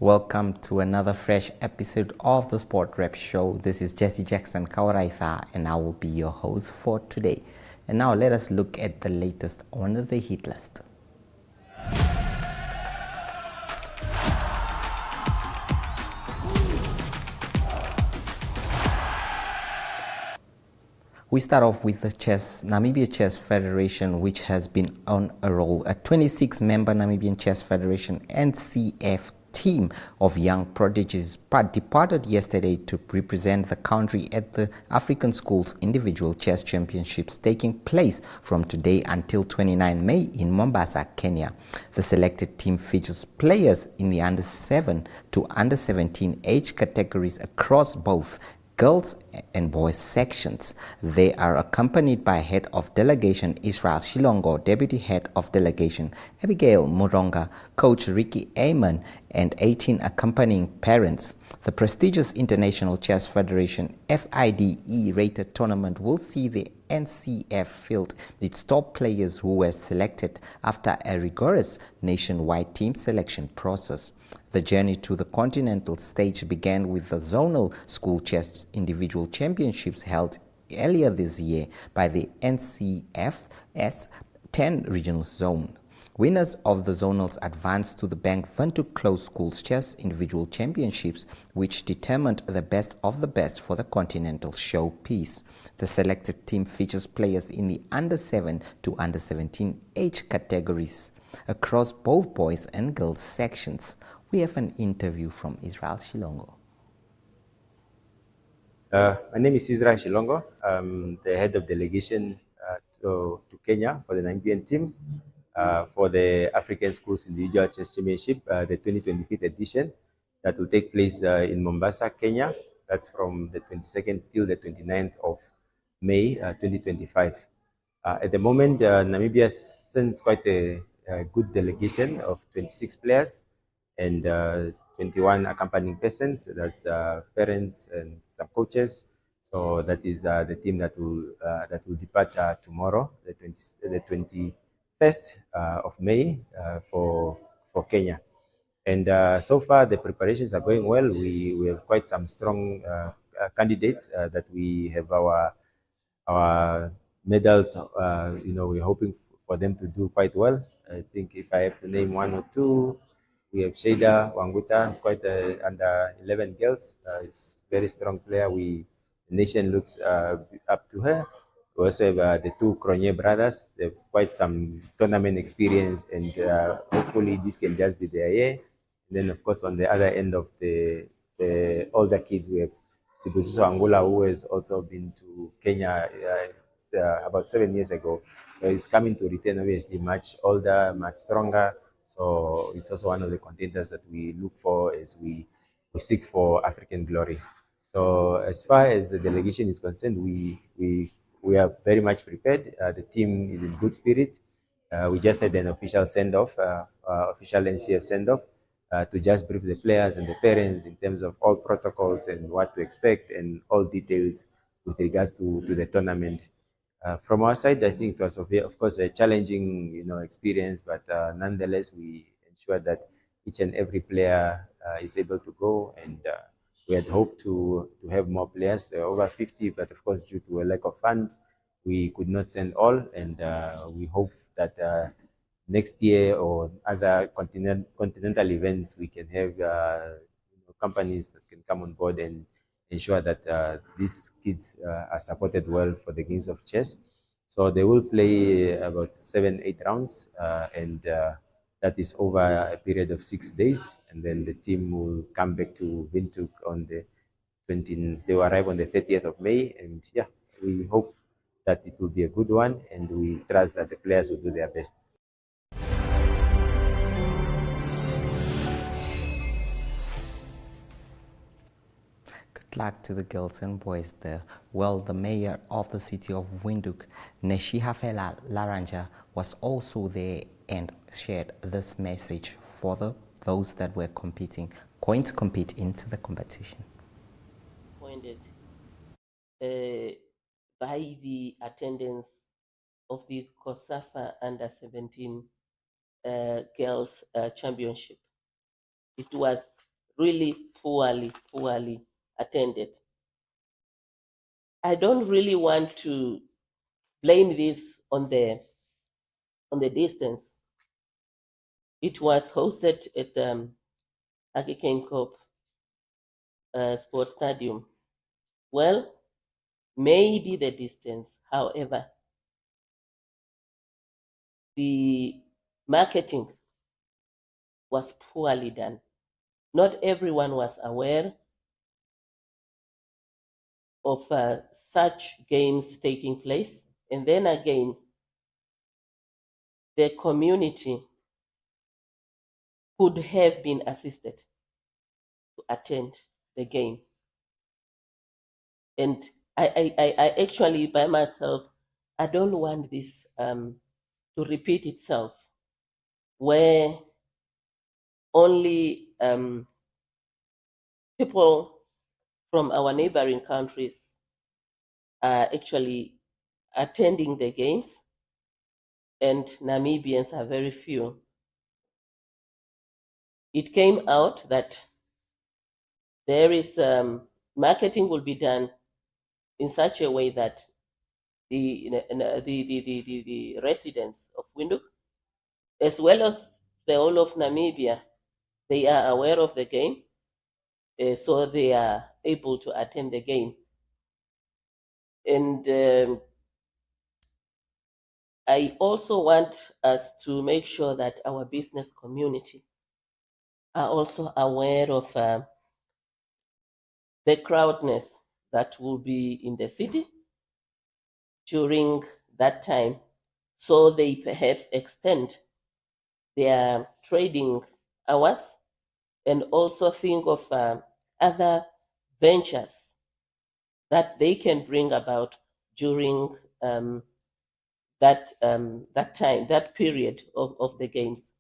Welcome to another fresh episode of the Sport Rep Show. This is Jesse Jackson Kawaraifa, and I will be your host for today. And now let us look at the latest on the hit list. We start off with the Namibia Chess Federation, which has been on a roll. A 26-member Namibian Chess Federation NCF team of young prodigies departed yesterday to represent the country at the African Schools Individual Chess Championships taking place from today until 29 May in Mombasa, Kenya. The selected team features players in the under 7 to under 17 age categories across both girls and boys sections. They are accompanied by Head of Delegation Israel Shilongo, Deputy Head of Delegation Abigail Muronga, Coach Ricky Amon, and 18 accompanying parents. The prestigious International Chess Federation FIDE rated tournament will see the NCF field its top players who were selected after a rigorous nationwide team selection process. The journey to the continental stage began with the zonal school chess individual championships held earlier this year by the NCF's 10 regional zone. Winners of the zonals advanced to the Bank Windhoek Closed Schools Chess Individual Championships, which determined the best of the best for the continental showpiece. The selected team features players in the under 7 to under 17 age categories across both boys and girls sections. We have an interview from Israel Shilongo. My name is Israel Shilongo. I'm the head of delegation to Kenya for the Namibian team for the African Schools Individual Chess Championship, the 2025 edition that will take place in Mombasa, Kenya. That's from the 22nd till the 29th of May 2025. At the moment, Namibia sends quite a good delegation of 26 players and 21 accompanying persons. That's parents and some coaches. So that is the team that will depart tomorrow, the 21st of May for Kenya. And so far the preparations are going well. We have quite some strong candidates that we have our medals. We're hoping for them to do quite well. I think if I have to name one or two, we have Shada Wanguta, quite under 11 girls. Is very strong player. The nation looks up to her. We also have the two Cronje brothers. They've quite some tournament experience, and hopefully this can just be their year. And then, of course, on the other end of the older kids, we have Sibusiso Angola, who has also been to Kenya about 7 years ago. So he's coming to return, obviously, much older, much stronger. So it's also one of the contenders that we look for as we seek for African glory. So as far as the delegation is concerned, we are very much prepared. The team is in good spirit. We just had an official send-off, official NCF send-off, to just brief the players and the parents in terms of all protocols and what to expect and all details with regards to the tournament. From our side, I think it was, of course, a challenging, experience, but nonetheless, we ensured that each and every player is able to go, and we had hoped to have more players. There were over 50, but of course, due to a lack of funds, we could not send all, and we hope that next year or other continental events, we can have companies that can come on board and ensure that these kids are supported well for the games of chess. So they will play about 7-8 rounds, and that is over a period of 6 days. And then the team will come back to Windhoek on the 20. They will arrive on the 30th of May, and yeah, we hope that it will be a good one, and we trust that the players will do their best. Good luck to the girls and boys there. Well, the mayor of the city of Windhoek, Neshihafela Laranja, was also there and shared this message for those that were going to compete into the competition. Appointed by the attendance of the COSAFA Under 17 Girls Championship. It was really poorly attended. I don't really want to blame this on the distance. It was hosted at Hage Geingob Sports Stadium. Well, maybe the distance. However, the marketing was poorly done. Not everyone was aware of such games taking place. And then again, the community could have been assisted to attend the game. And I actually, by myself, I don't want this to repeat itself, where only people from our neighboring countries are actually attending the games, and Namibians are very few. It came out that there is marketing will be done in such a way that the residents of Windhoek, as well as the whole of Namibia, they are aware of the game, so they are able to attend the game. And I also want us to make sure that our business community are also aware of the crowdness that will be in the city during that time, so they perhaps extend their trading hours and also think of other ventures that they can bring about during that time, that period of the games.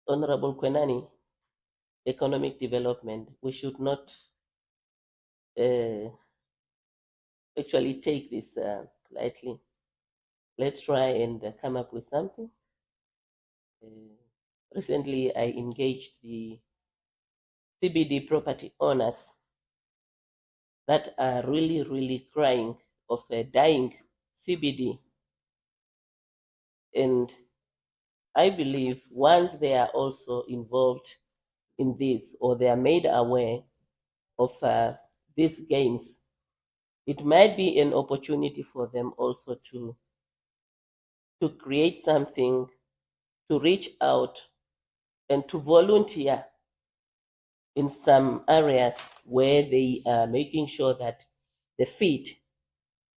Honorable Kwenani, economic development, we should not actually take this lightly. Let's try and come up with something. Recently, I engaged the CBD property owners that are really crying of a dying CBD. And I believe once they are also involved in this, or they are made aware of these games, it might be an opportunity for them also to create something, to reach out and to volunteer in some areas where they are making sure that the feed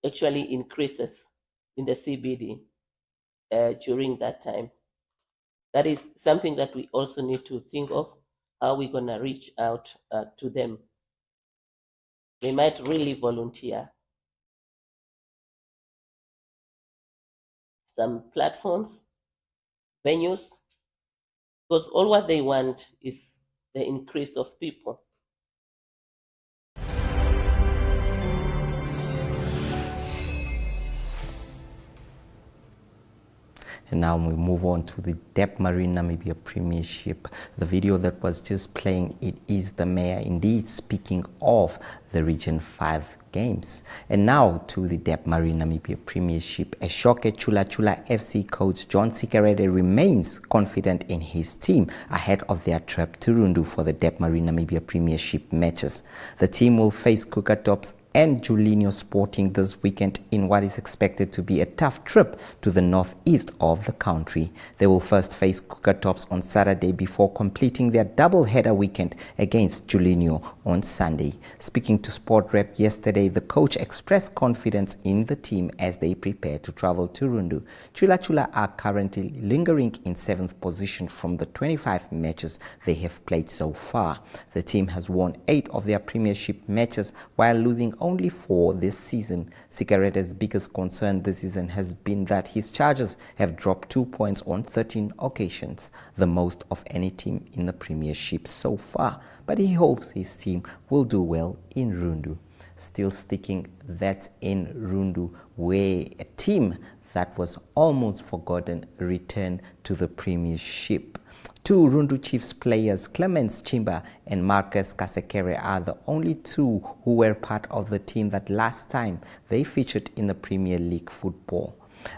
actually increases in the CBD during that time. That is something that we also need to think of, how we're going to reach out to them. They might really volunteer. Some platforms, venues, because all what they want is the increase of people. And now we move on to the Debmarine Namibia Premiership. The video that was just playing, it is the mayor indeed speaking of the Region 5 games. And now to the Debmarine Namibia Premiership. Eshoke Chula Chula FC coach John Sikerede remains confident in his team ahead of their trip to Rundu for the Debmarine Namibia Premiership matches. The team will face Kukatops and Julinho Sporting this weekend in what is expected to be a tough trip to the northeast of the country. They will first face Kukatops on Saturday before completing their double-header weekend against Julinho on Sunday. Speaking to Sport Rep yesterday, the coach expressed confidence in the team as they prepare to travel to Rundu. Chula Chula are currently lingering in 7th position from the 25 matches they have played so far. The team has won 8 of their premiership matches while losing only 4 this season. Sikerede's biggest concern this season has been that his Chargers have dropped 2 points on 13 occasions, the most of any team in the premiership so far. But he hopes his team will do well in Rundu. Still sticking, that's in Rundu, where a team that was almost forgotten returned to the premiership. Two Rundu Chiefs players, Clemens Chimba and Marcus Kasekere, are the only two who were part of the team that last time they featured in the Premier League football.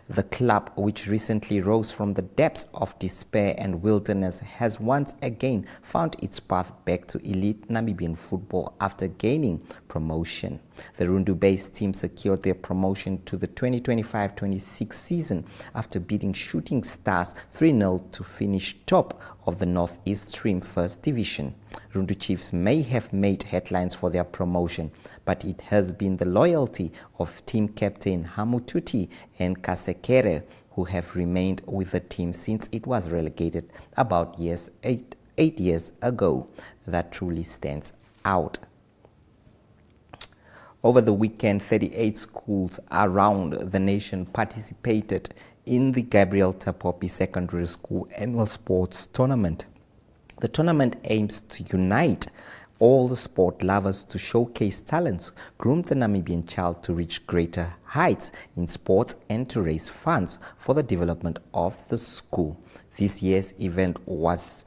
The club, which recently rose from the depths of despair and wilderness, has once again found its path back to elite Namibian football after gaining promotion. The Rundu-based team secured their promotion to the 2025-26 season after beating Shooting Stars 3-0 to finish top of the Northeast Stream First Division. Rundu Chiefs may have made headlines for their promotion, but it has been the loyalty of team captain Hamututi and Kasekere who have remained with the team since it was relegated about 8 years ago that truly stands out. Over the weekend, 38 schools around the nation participated in the Gabriel Tapopi Secondary School Annual Sports Tournament. The tournament aims to unite all the sport lovers to showcase talents, groom the Namibian child to reach greater heights in sports, and to raise funds for the development of the school. This year's event was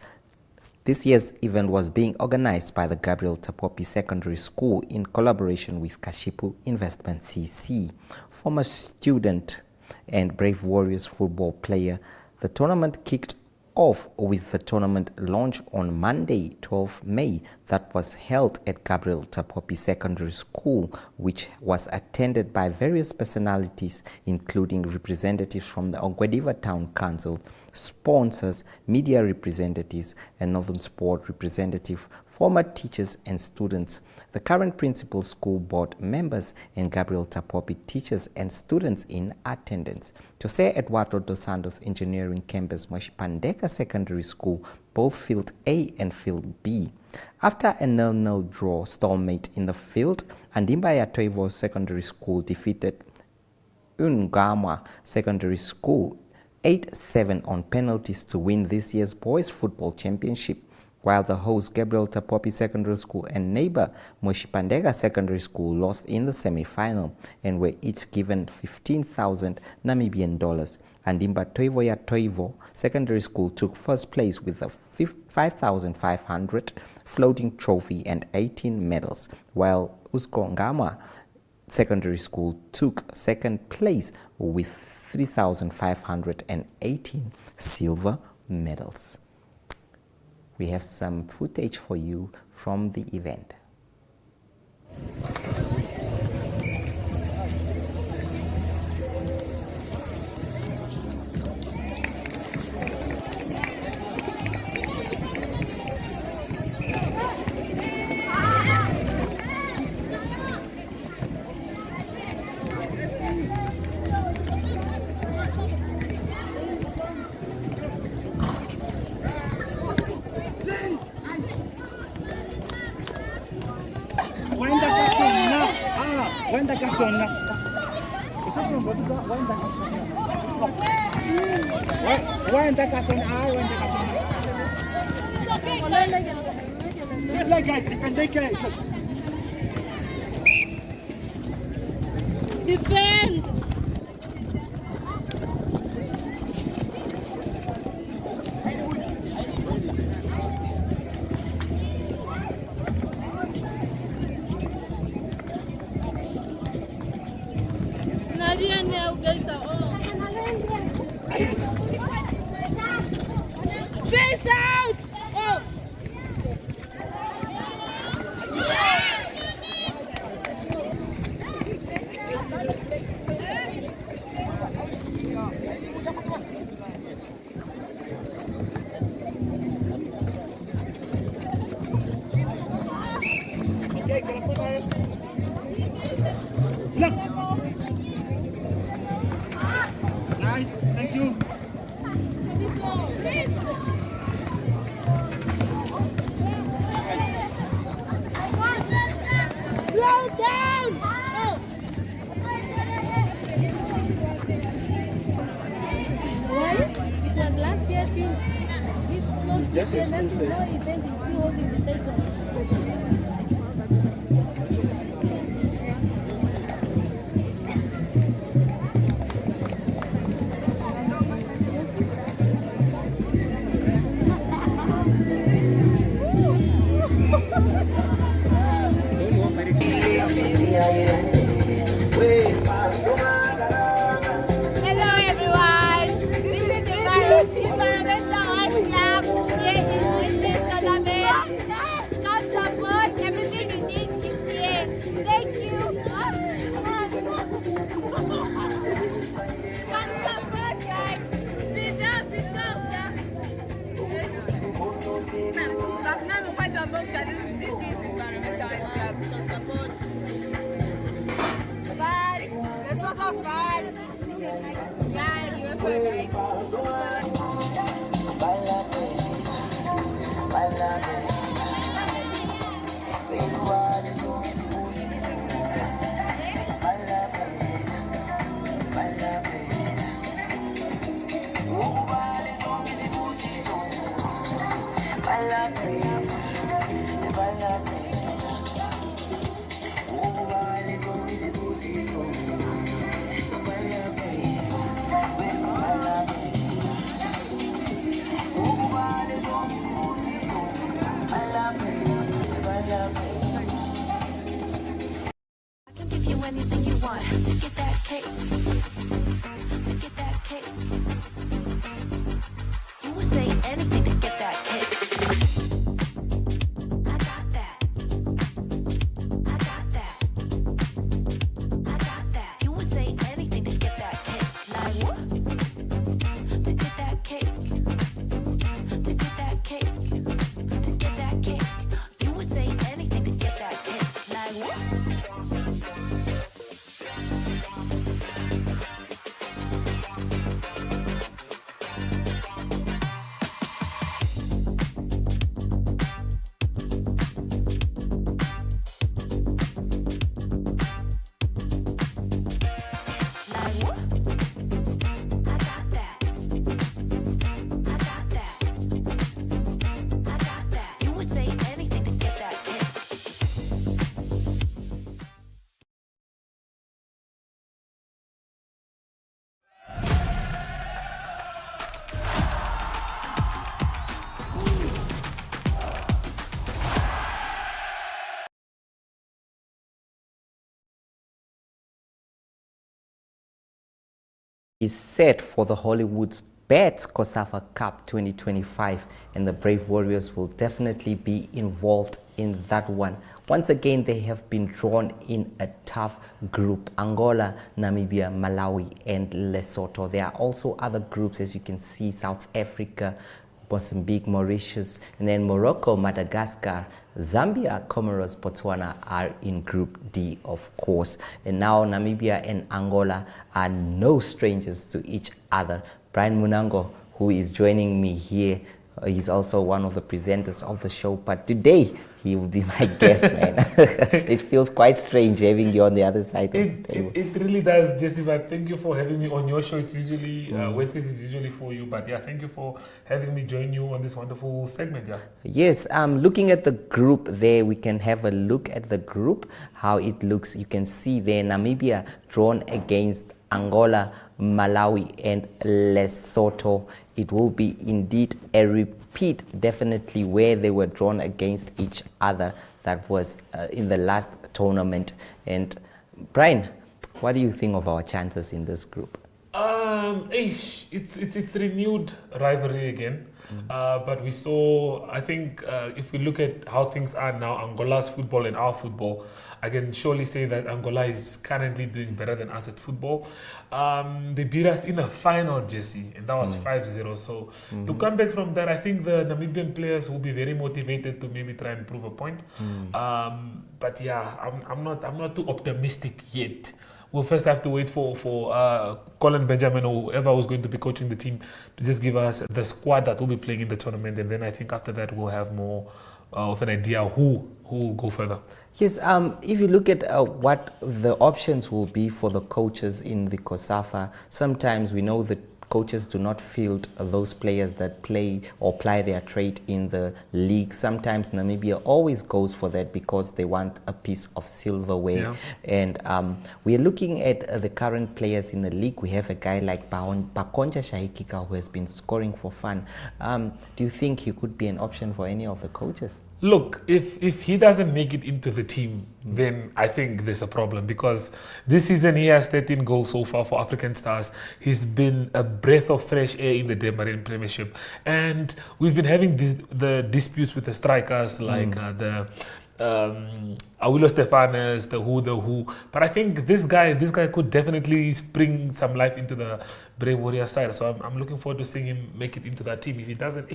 being organized by the Gabriel Tapopi Secondary School in collaboration with Kashipu Investment CC. Former student and Brave Warriors football player, the tournament kicked off with the tournament launch on Monday, 12 May, that was held at Gabriel Tapopi Secondary School, which was attended by various personalities, including representatives from the Ongwediva Town Council, sponsors, media representatives, and Northern Sport representative, former teachers and students, the current principal, school board members, and Gabriel Tapopi teachers and students in attendance. Jose Eduardo dos Santos Engineering Campus Moshipandeka Secondary School, both Field A and Field B. After a 0-0 draw stalemate in the field, Andimba Toivo Secondary School defeated Ungamwa Secondary School 8-7 on penalties to win this year's Boys Football Championship, while the host Gabriel Tapopi Secondary School and neighbor Moshipandega Secondary School lost in the semi-final and were each given 15,000 Namibian dollars. Andimba Toivoya Toivo Secondary School took first place with a 5,500 floating trophy and 18 medals, while Uskongama Secondary School took second place with 3,518 silver medals. We have some footage for you from the event. Wenda kasona. Wenda kasona. Good guys, defend the gate. Defend! Space out! Oh! Look. Nice, thank you. Slow down! Oh. Why? It was last year since this song Just event exclusive. is still holding the title. I can give you anything you want to get that cake. To get that cake. You would say anything to get that cake. I got that. I got that. I got that. You would say anything to get that cake. Like what? To get that cake. To get that cake. To get that cake. You would say anything to get that cake. Like what? Like what? I got that. I got that. I got that. You would say anything to get that cake. Is set for the Hollywood's Bet COSAFA Cup 2025, and the Brave Warriors will definitely be involved in that one. Once again, they have been drawn in a tough group: Angola, Namibia, Malawi, and Lesotho. There are also other groups, as you can see: South Africa, Mozambique, Mauritius, and then Morocco, Madagascar, Zambia, Comoros, Botswana are in Group D, of course. And now Namibia and Angola are no strangers to each other. Brian Munango, who is joining me here, he's also one of the presenters of the show, but today he will be my guest, man. It feels quite strange having you on the other side of the table. It really does, Jesse, but thank you for having me on your show. It's usually, Wednesdays is usually for you, but yeah, thank you for having me join you on this wonderful segment, yeah. Yes, looking at the group there, we can have a look at the group, how it looks. You can see there Namibia drawn against Angola, Malawi, and Lesotho. It will be indeed a repeat, definitely, where they were drawn against each other. That was in the last tournament. And Brian, what do you think of our chances in this group? It's renewed rivalry again. But we saw, I think, if we look at how things are now, Angola's football and our football, I can surely say that Angola is currently doing better than us at football. They beat us in a final, Jesse, and that was 5-0. So to come back from that, I think the Namibian players will be very motivated to maybe try and prove a point. But yeah, I'm not too optimistic yet. We'll first have to wait for Colin Benjamin or whoever was going to be coaching the team to just give us the squad that will be playing in the tournament, and then I think after that we'll have more of an idea who will go further. Yes, if you look at what the options will be for the coaches in the COSAFA, sometimes we know that coaches do not field those players that play or ply their trade in the league. Sometimes Namibia always goes for that because they want a piece of silverware. Yeah. And we are looking at the current players in the league. We have a guy like Pakonja Shahikika who has been scoring for fun. Do you think he could be an option for any of the coaches? Look, if he doesn't make it into the team, then I think there's a problem, because this season he has 13 goals so far for African Stars. He's been a breath of fresh air in the Demarin Premiership. And we've been having the disputes with the strikers like the Awilo Stefanes, the who. But I think this guy could definitely bring some life into the Brave Warrior side. So I'm looking forward to seeing him make it into that team. If he doesn't,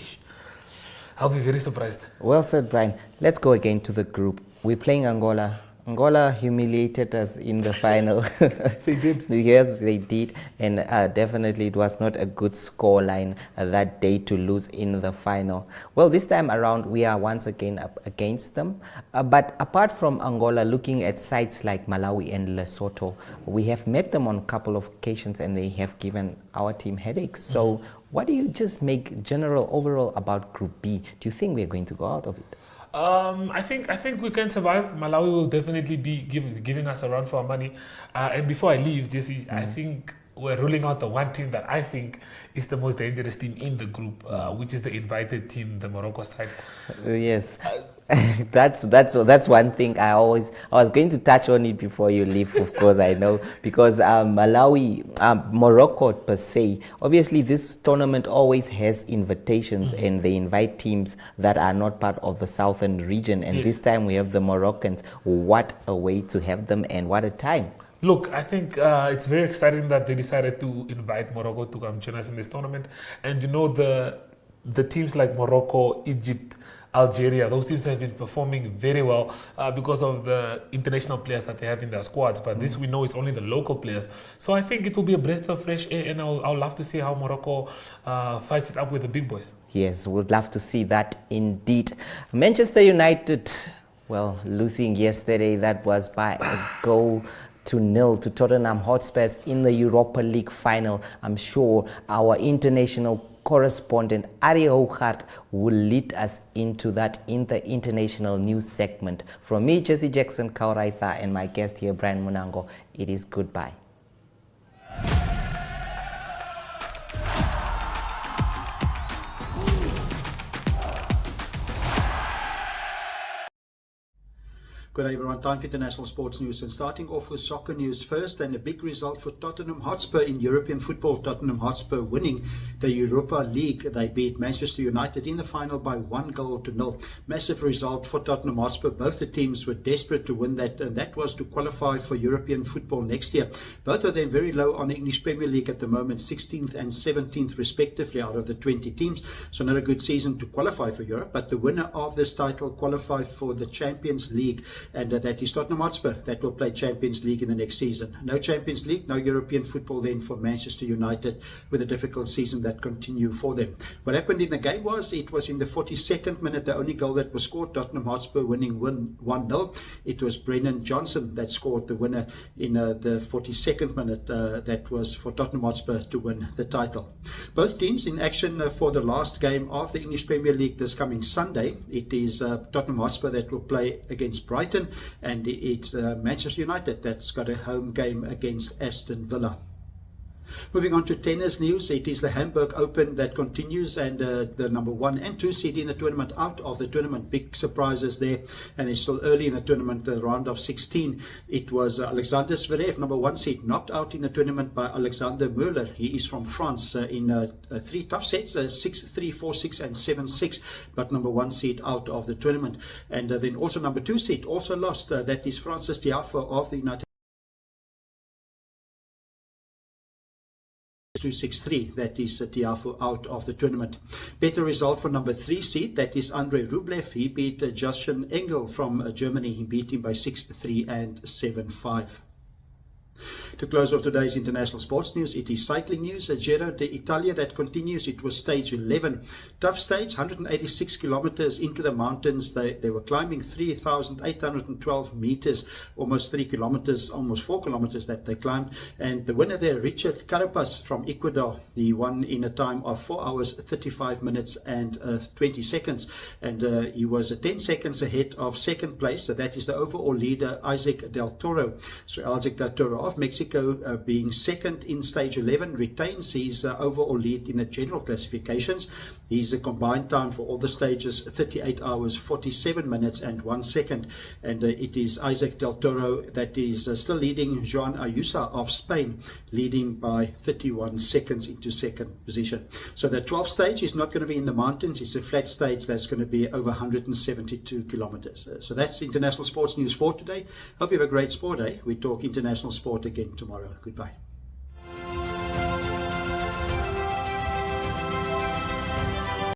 I'll be very surprised. Well said, Brian. Let's go again to the group. We're playing Angola. Angola humiliated us in the final. They did. Yes, they did. And definitely it was not a good scoreline that day to lose in the final. Well, this time around, we are once again up against them. But apart from Angola, looking at sites like Malawi and Lesotho, we have met them on a couple of occasions and they have given our team headaches. So what do you just make general overall about Group B? Do you think we're going to go out of it? I think we can survive. Malawi will definitely be giving us a run for our money. And before I leave, Jesse, I think we're ruling out the one team that I think is the most dangerous team in the group, which is the invited team, the Morocco side. Yes, that's one thing I was going to touch on it before you leave. Of course, I know, because Malawi, Morocco per se. Obviously, this tournament always has invitations, and they invite teams that are not part of the southern region. And Yes. this time we have the Moroccans. What a way to have them, and what a time! Look, I think it's very exciting that they decided to invite Morocco to come join us in this tournament. And you know, the teams like Morocco, Egypt, Algeria, those teams have been performing very well because of the international players that they have in their squads. But this we know it's only the local players. So I think it will be a breath of fresh air, and I'll love to see how Morocco fights it up with the big boys. Yes, we'd love to see that indeed. Manchester United, well, losing yesterday, that was by a goal to 0 to Tottenham Hotspurs in the Europa League final. I'm sure our international correspondent Ari Hougaard will lead us into that in the international news segment. From me, Jesse Jackson Kauraitha, and my guest here, Brian Munango, it is goodbye. Good day everyone, time for international sports news, and starting off with soccer news first, and a big result for Tottenham Hotspur in European football. Tottenham Hotspur winning the Europa League. They beat Manchester United in the final by 1-0. Massive result for Tottenham Hotspur. Both the teams were desperate to win that, and that was to qualify for European football next year. Both of them very low on the English Premier League at the moment, 16th and 17th respectively out of the 20 teams. So not a good season to qualify for Europe, but the winner of this title qualified for the Champions League. And that is Tottenham Hotspur that will play Champions League in the next season. No Champions League, no European football then for Manchester United, with a difficult season that continue for them. What happened in the game was, it was in the 42nd minute, the only goal that was scored, Tottenham Hotspur winning 1-0. It was Brennan Johnson that scored the winner in the 42nd minute. That was for Tottenham Hotspur to win the title. Both teams in action for the last game of the English Premier League this coming Sunday. It is Tottenham Hotspur that will play against Brighton, and it's Manchester United that's got a home game against Aston Villa. Moving on to tennis news, it is the Hamburg Open that continues, and the number 1 and 2 seed in the tournament out of the tournament. Big surprises there, and it's still early in the tournament, the round of 16. It was Alexander Zverev, number 1 seed, knocked out in the tournament by Alexander Müller. He is from France in 3 tough sets, 6-3, 4-6 and 7-6, but number 1 seed out of the tournament. And then also number 2 seed also lost, that is Francis Tiafoe of the United 2-6-3, that is Tiafoe out of the tournament. Better result for number 3 seed, that is Andrei Rublev. He beat Justin Engel from Germany. He beat him by 6-3 and 7-5. To close off today's international sports news, it is cycling news. Giro d'Italia that continues. It was stage 11. Tough stage, 186 kilometers into the mountains. They were climbing 3,812 meters, almost 3 kilometers, almost 4 kilometers that they climbed. And the winner there, Richard Carapaz from Ecuador, he won in a time of 4 hours, 35 minutes and 20 seconds. And he was 10 seconds ahead of second place. So that is the overall leader, Isaac Del Toro. So Isaac Del Toro of Mexico, being second in stage 11, retains his overall lead in the general classifications. His combined time for all the stages, 38 hours, 47 minutes and 1 second. And it is Isaac Del Toro that is still leading Joan Ayuso of Spain, leading by 31 seconds into second position. So the 12th stage is not going to be in the mountains. It's a flat stage that's going to be over 172 kilometers. So that's international sports news for today. Hope you have a great sport day. We talk international sport again tomorrow. Goodbye.